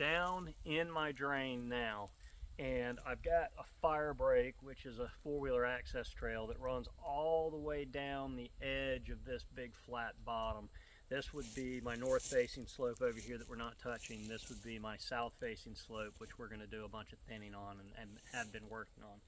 down in my drain now, and I've got a fire break, which is a four-wheeler access trail that runs all the way down the edge of this big flat bottom. This would be my north-facing slope over here that we're not touching. This would be my south-facing slope, which we're going to do a bunch of thinning on and have been working on.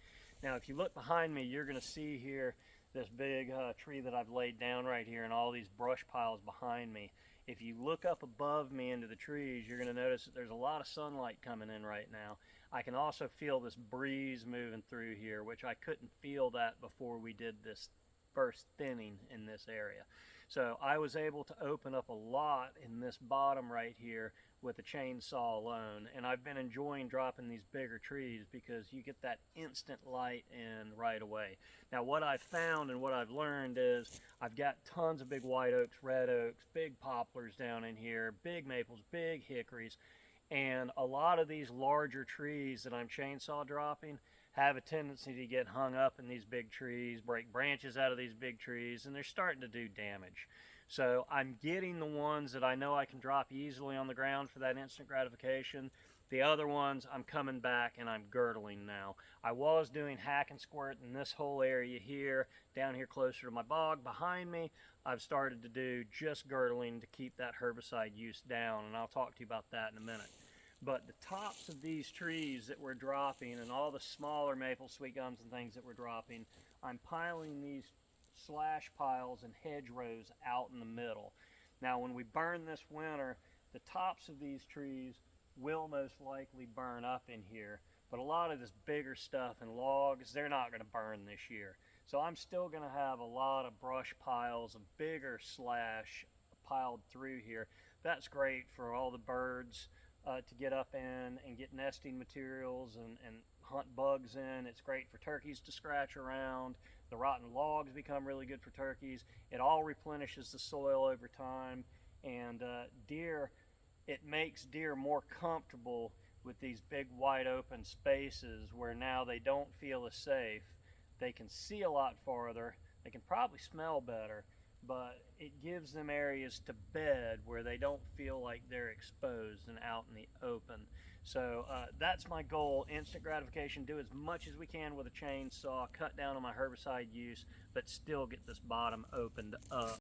Now, if you look behind me, you're going to see here this big tree that I've laid down right here and all these brush piles behind me. If you look up above me into the trees, you're going to notice that there's a lot of sunlight coming in right now. I can also feel this breeze moving through here, which I couldn't feel that before we did this first thinning in this area. So I was able to open up a lot in this bottom right here with a chainsaw alone, and I've been enjoying dropping these bigger trees because you get that instant light in right away. Now what I've found and what I've learned is I've got tons of big white oaks, red oaks, big poplars down in here, big maples, big hickories, and a lot of these larger trees that I'm chainsaw dropping have a tendency to get hung up in these big trees, break branches out of these big trees, and they're starting to do damage. So I'm getting the ones that I know I can drop easily on the ground for that instant gratification. The other ones I'm coming back and I'm girdling now. I was doing hack and squirt in this whole area here, down here closer to my bog behind me. I've started to do just girdling to keep that herbicide use down, and I'll talk to you about that in a minute. But the tops of these trees that we're dropping and all the smaller maple, sweet gums and things that we're dropping, I'm piling these slash piles and hedgerows out in the middle. Now when we burn this winter, the tops of these trees will most likely burn up in here, but a lot of this bigger stuff and logs, they're not going to burn this year. So I'm still going to have a lot of brush piles of bigger slash piled through here. That's great for all the birds to get up in and get nesting materials and hunt bugs in. It's great for turkeys to scratch around. The rotten logs become really good for turkeys. It all replenishes the soil over time, and deer, it makes deer more comfortable with these big wide open spaces where now they don't feel as safe. They can see a lot farther, they can probably smell better, but it gives them areas to bed where they don't feel like they're exposed and out in the open. So that's my goal, instant gratification, do as much as we can with a chainsaw, cut down on my herbicide use, but still get this bottom opened up.